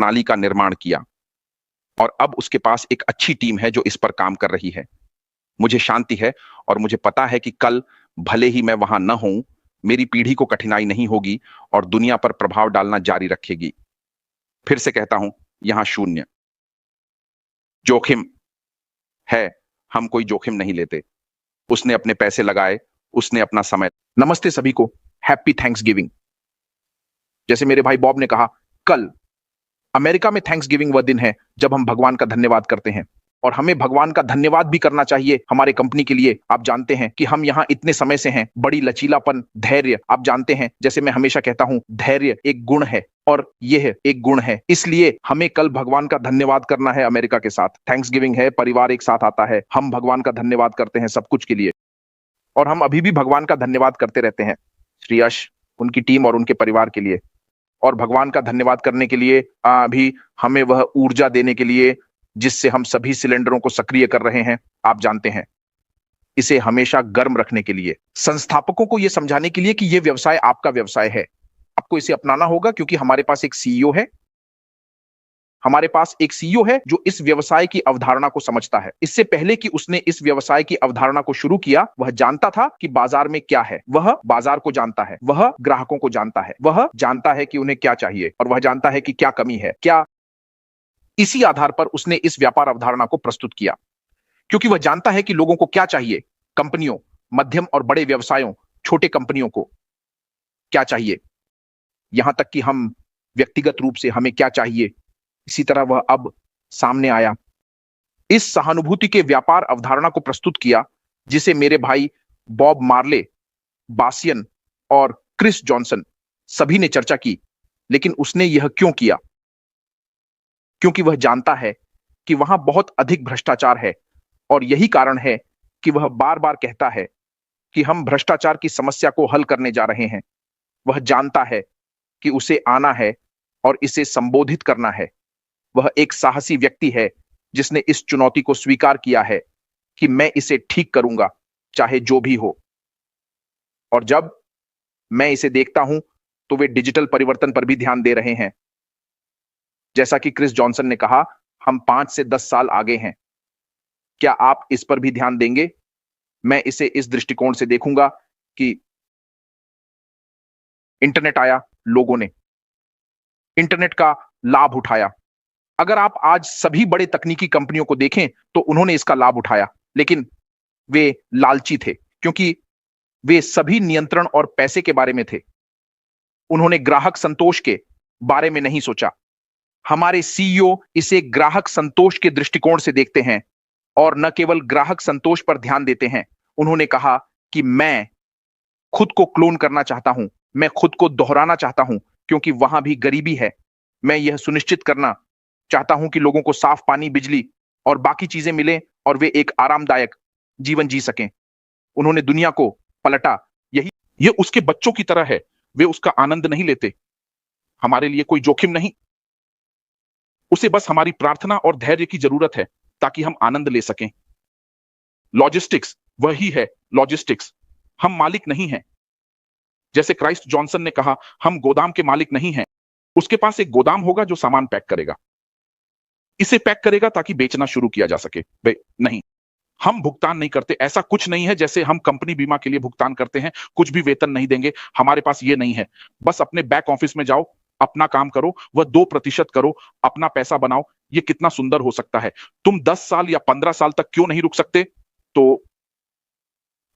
प्रणाली का निर्माण किया और अब उसके पास एक अच्छी टीम है जो इस पर काम कर रही है। मुझे शांति है और मुझे पता है कि कल भले ही मैं वहां न हूं, मेरी पीढ़ी को कठिनाई नहीं होगी और दुनिया पर प्रभाव डालना जारी रखेगी। फिर से कहता हूं, यहां शून्य जोखिम है। हम कोई जोखिम नहीं लेते। उसने अपने पैसे लगाए, उसने अपना समय। नमस्ते सभी को, हैप्पी थैंक्सगिविंग। जैसे मेरे भाई बॉब ने कहा, कल अमेरिका में थैंक्सगिविंग वह दिन है जब हम भगवान का धन्यवाद करते हैं और हमें भगवान का धन्यवाद भी करना चाहिए हमारे कंपनी के लिए। आप जानते हैं कि हम यहाँ इतने समय से हैं। बड़ी लचीलापन, धैर्य, आप जानते हैं जैसे मैं हमेशा कहता हूं, धैर्य एक गुण है और यह एक गुण है। इसलिए हमें कल भगवान का धन्यवाद करना है। अमेरिका के साथ थैंक्सगिविंग है, परिवार एक साथ आता है, हम भगवान का धन्यवाद करते हैं सब कुछ के लिए और हम अभी भी भगवान का धन्यवाद करते रहते हैं। श्री यश, उनकी टीम और उनके परिवार के लिए, और भगवान का धन्यवाद करने के लिए अभी हमें वह ऊर्जा देने के लिए जिससे हम सभी सिलेंडरों को सक्रिय कर रहे हैं। आप जानते हैं, इसे हमेशा गर्म रखने के लिए, संस्थापकों को यह समझाने के लिए कि यह व्यवसाय आपका व्यवसाय है। आपको इसे अपनाना होगा क्योंकि हमारे पास एक सीईओ है। हमारे पास एक सीईओ है जो इस व्यवसाय की अवधारणा को समझता है। इससे पहले कि उसने इस व्यवसाय की अवधारणा को शुरू किया, वह जानता था कि बाजार में क्या है। वह बाजार को जानता है, वह ग्राहकों को जानता है, वह जानता है कि उन्हें क्या चाहिए और वह जानता है कि क्या कमी है, क्या। इसी आधार पर उसने इस व्यापार अवधारणा को प्रस्तुत किया क्योंकि वह जानता है कि लोगों को क्या चाहिए। कंपनियों, मध्यम और बड़े व्यवसायों, छोटे कंपनियों को क्या चाहिए, यहां तक कि हम व्यक्तिगत रूप से हमें क्या चाहिए, इसी तरह वह अब सामने आया। इस सहानुभूति के व्यापार अवधारणा को प्रस्तुत किया जिसे मेरे भाई बॉब मार्ले, बासियन और क्रिस जॉनसन सभी ने चर्चा की। लेकिन उसने यह क्यों किया? क्योंकि वह जानता है कि वहां बहुत अधिक भ्रष्टाचार है और यही कारण है कि वह बार बार कहता है कि हम भ्रष्टाचार की समस्या को हल करने जा रहे हैं। वह जानता है कि उसे आना है और इसे संबोधित करना है। वह एक साहसी व्यक्ति है जिसने इस चुनौती को स्वीकार किया है कि मैं इसे ठीक करूंगा चाहे जो भी हो। और जब मैं इसे देखता हूं तो वे डिजिटल परिवर्तन पर भी ध्यान दे रहे हैं। जैसा कि क्रिस जॉनसन ने कहा, हम 5 से 10 साल आगे हैं। क्या आप इस पर भी ध्यान देंगे? मैं इसे इस दृष्टिकोण से देखूंगा कि इंटरनेट आया, लोगों ने इंटरनेट का लाभ उठाया। अगर आप आज सभी बड़े तकनीकी कंपनियों को देखें तो उन्होंने इसका लाभ उठाया, लेकिन वे लालची थे क्योंकि वे सभी नियंत्रण और पैसे के बारे में थे। उन्होंने ग्राहक संतोष के बारे में नहीं सोचा। हमारे सीईओ इसे ग्राहक संतोष के दृष्टिकोण से देखते हैं और न केवल ग्राहक संतोष पर ध्यान देते हैं। उन्होंने कहा कि मैं खुद को क्लोन करना चाहता हूं, मैं खुद को दोहराना चाहता हूं क्योंकि वहां भी गरीबी है। मैं यह सुनिश्चित करना चाहता हूं कि लोगों को साफ पानी, बिजली और बाकी चीजें मिलें और वे एक आरामदायक जीवन जी सकें। उन्होंने दुनिया को पलटा। ये उसके बच्चों की तरह है, वे उसका आनंद नहीं लेते। हमारे लिए कोई जोखिम नहीं, उसे बस हमारी प्रार्थना और धैर्य की जरूरत है ताकि हम आनंद ले सकें। लॉजिस्टिक्स वही है, लॉजिस्टिक्स। हम मालिक नहीं हैं। जैसे क्राइस्ट जॉनसन ने कहा, हम गोदाम के मालिक नहीं हैं। उसके पास एक गोदाम होगा जो सामान पैक करेगा, इसे पैक करेगा ताकि बेचना शुरू किया जा सके। नहीं, हम भुगतान नहीं करते। ऐसा कुछ नहीं है जैसे हम कंपनी बीमा के लिए भुगतान करते हैं, कुछ भी वेतन नहीं देंगे। हमारे पास ये नहीं है। बस अपने बैक ऑफिस में जाओ, अपना काम करो, वह 2% करो, अपना पैसा बनाओ। ये कितना सुंदर हो सकता है। तुम 10 साल या 15 साल तक क्यों नहीं रुक सकते? तो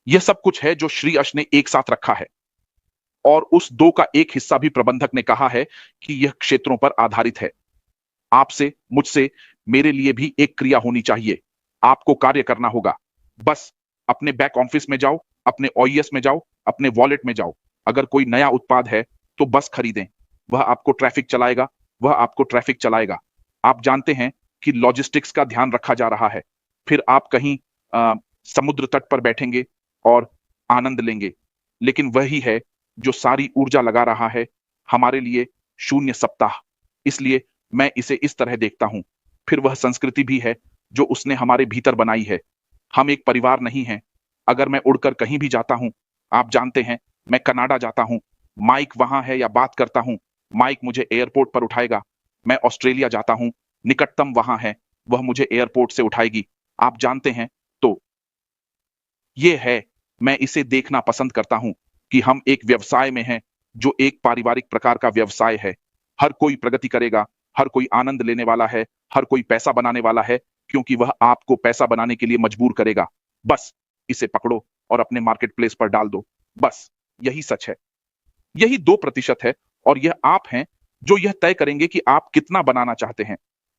यह सब कुछ है जो श्री यश ने एक साथ रखा है और उस 2 का एक हिस्सा भी प्रबंधक ने कहा है कि यह क्षेत्रों पर आधारित है। आपसे, मुझसे, मेरे लिए भी एक क्रिया होनी चाहिए। आपको कार्य करना होगा। बस अपने बैक ऑफिस में जाओ, अपने ओईएस में जाओ, अपने वॉलेट में जाओ। अगर कोई नया उत्पाद है तो बस खरीदें। वह आपको ट्रैफिक चलाएगा, वह आपको ट्रैफिक चलाएगा। आप जानते हैं कि लॉजिस्टिक्स का ध्यान रखा जा रहा है। फिर आप कहीं समुद्र तट पर बैठेंगे और आनंद लेंगे। लेकिन वही है जो सारी ऊर्जा लगा रहा है हमारे लिए शून्य सप्ताह। इसलिए मैं इसे इस तरह देखता हूं। फिर वह संस्कृति भी है जो उसने हमारे भीतर बनाई है। हम एक परिवार नहीं हैं। अगर मैं उड़कर कहीं भी जाता हूं, आप जानते हैं, मैं कनाडा जाता हूं, माइक वहां है या बात करता हूं, माइक मुझे एयरपोर्ट पर उठाएगा। मैं ऑस्ट्रेलिया जाता हूं, निकटतम वहां है, वह मुझे एयरपोर्ट से उठाएगी, आप जानते हैं। तो ये है, मैं इसे देखना पसंद करता हूं कि हम एक व्यवसाय में हैं जो एक पारिवारिक प्रकार का व्यवसाय है। हर कोई प्रगति करेगा, हर कोई आनंद लेने वाला है, हर कोई पैसा बनाने वाला है, क्योंकि वह आपको पैसा बनाने के लिए मजबूर करेगा। बस इसे पकड़ो और अपने मार्केट प्लेस पर डाल दो। बस यही सच है। यही 2% है और यह आप हैं जो यह तय करेंगे कि आप कितना बनाना चाहते हैं।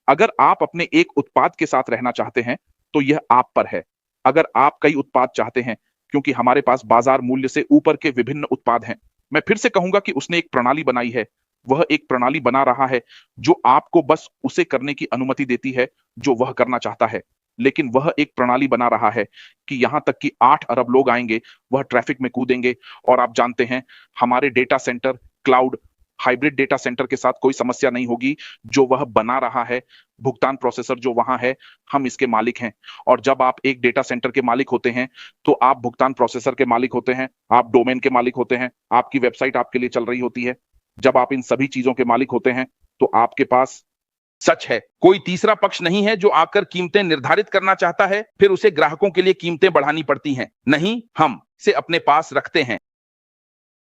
अगर आप अपने एक उत्पाद के साथ रहना चाहते हैं तो यह आप पर है। अगर आप कई उत्पाद चाहते हैं, क्योंकि हमारे पास बाजार मूल्य से ऊपर के विभिन्न उत्पाद हैं। मैं फिर से कहूंगा कि उसने एक प्रणाली बनाई है। वह एक प्रणाली बना रहा है जो आपको बस उसे करने की अनुमति देती है जो वह करना चाहता है। लेकिन वह एक प्रणाली बना रहा है कि यहां तक कि 8 अरब लोग आएंगे, वह ट्रैफिक में कूदेंगे। और आप जानते हैं, हमारे data centre, cloud, hybrid data centre के साथ कोई समस्या नहीं होगी। जो वह बना रहा है, भुगतान प्रोसेसर जो वहां है, हम इसके मालिक हैं। और जब आप एक डेटा सेंटर के मालिक होते हैं तो आप भुगतान प्रोसेसर के मालिक होते हैं, आप डोमेन के मालिक होते हैं, आपकी वेबसाइट आपके लिए चल रही होती है। जब आप इन सभी चीजों के मालिक होते हैं तो आपके पास, सच है, कोई तीसरा पक्ष नहीं है जो आकर कीमतें निर्धारित करना चाहता है, फिर उसे ग्राहकों के लिए कीमतें बढ़ानी पड़ती हैं। नहीं, हम इसे अपने पास रखते हैं।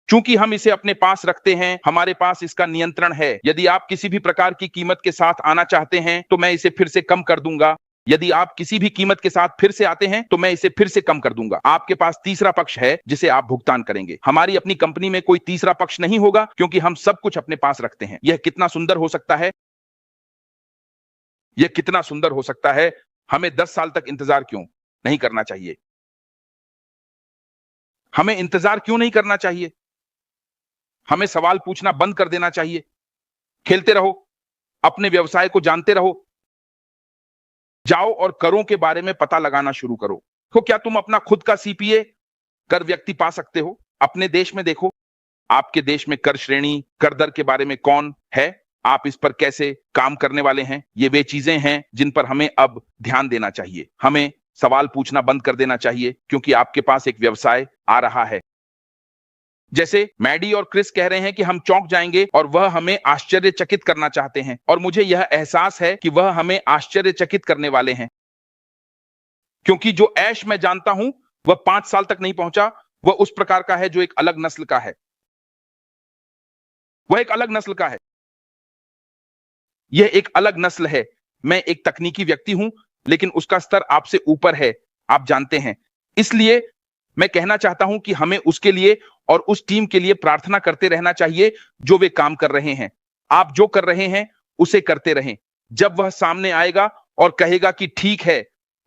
चूंकि हम इसे अपने पास रखते हैं, हमारे पास इसका नियंत्रण है। यदि आप किसी भी प्रकार की कीमत के साथ आना चाहते हैं तो मैं इसे फिर से कम कर दूंगा। यदि आप किसी भी कीमत के साथ फिर से आते हैं तो मैं इसे फिर से कम कर दूंगा। आपके पास तीसरा पक्ष है जिसे आप भुगतान करेंगे। हमारी अपनी कंपनी में कोई तीसरा पक्ष नहीं होगा, क्योंकि हम सब कुछ अपने पास रखते हैं। यह कितना सुंदर हो सकता है, यह कितना सुंदर हो सकता है। हमें 10 साल तक इंतजार क्यों नहीं करना चाहिए? हमें इंतजार क्यों नहीं करना चाहिए? हमें सवाल पूछना बंद कर देना चाहिए। खेलते रहो, अपने व्यवसाय को जानते रहो। जाओ और करों के बारे में पता लगाना शुरू करो। तो क्या तुम अपना खुद का सीपीए कर व्यक्ति पा सकते हो? अपने देश में देखो, आपके देश में कर श्रेणी, कर दर के बारे में कौन है? आप इस पर कैसे काम करने वाले हैं? ये वे चीजें हैं जिन पर हमें अब ध्यान देना चाहिए। हमें सवाल पूछना बंद कर देना चाहिए, क्योंकि आपके पास एक व्यवसाय आ रहा है। जैसे मैडी और क्रिस कह रहे हैं कि हम चौंक जाएंगे और वह हमें आश्चर्यचकित करना चाहते हैं, और मुझे यह एहसास है कि वह हमें आश्चर्यचकित करने वाले हैं। क्योंकि जो ऐश मैं जानता हूं वह 5 साल तक नहीं पहुंचा। वह उस प्रकार का है जो एक अलग नस्ल का है। वह एक अलग नस्ल का है। यह एक अलग नस्ल है। मैं एक तकनीकी व्यक्ति हूं, लेकिन उसका स्तर आपसे ऊपर है, आप जानते हैं। इसलिए मैं कहना चाहता हूं कि हमें उसके लिए और उस टीम के लिए प्रार्थना करते रहना चाहिए जो वे काम कर रहे हैं। आप जो कर रहे हैं उसे करते रहें। जब वह सामने आएगा और कहेगा कि ठीक है,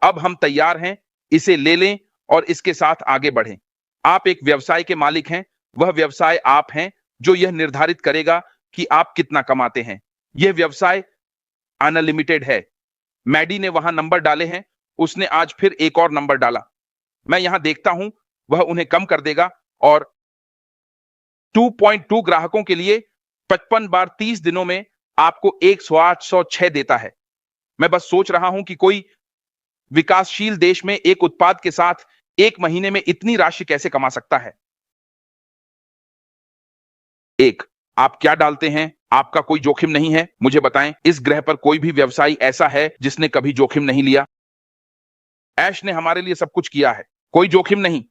अब हम तैयार हैं, इसे ले लें और इसके साथ आगे बढ़ें। आप एक व्यवसाय के मालिक हैं। वह व्यवसाय आप हैं जो यह निर्धारित करेगा कि आप कितना कमाते हैं। यह व्यवसाय अनलिमिटेड है। मैडी ने वहां नंबर डाले हैं। उसने आज फिर एक और नंबर डाला। मैं यहां देखता हूं, वह उन्हें कम कर देगा और 2.2 ग्राहकों के लिए 55 बार 30 दिनों में आपको 10806 देता है। मैं बस सोच रहा हूं कि कोई विकासशील देश में एक उत्पाद के साथ एक महीने में इतनी राशि कैसे कमा सकता है। एक, आप क्या डालते हैं? आपका कोई जोखिम नहीं है? मुझे बताएं, इस ग्रह पर कोई भी व्यवसायी ऐसा है जिसने कभी जोखिम नहीं लिया? ऐश ने हमारे लिए सब कुछ किया है, कोई जोखिम नहीं,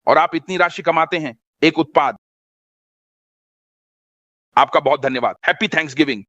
और आप इतनी राशि कमाते हैं एक उत्पाद। आपका बहुत धन्यवाद। Happy Thanksgiving.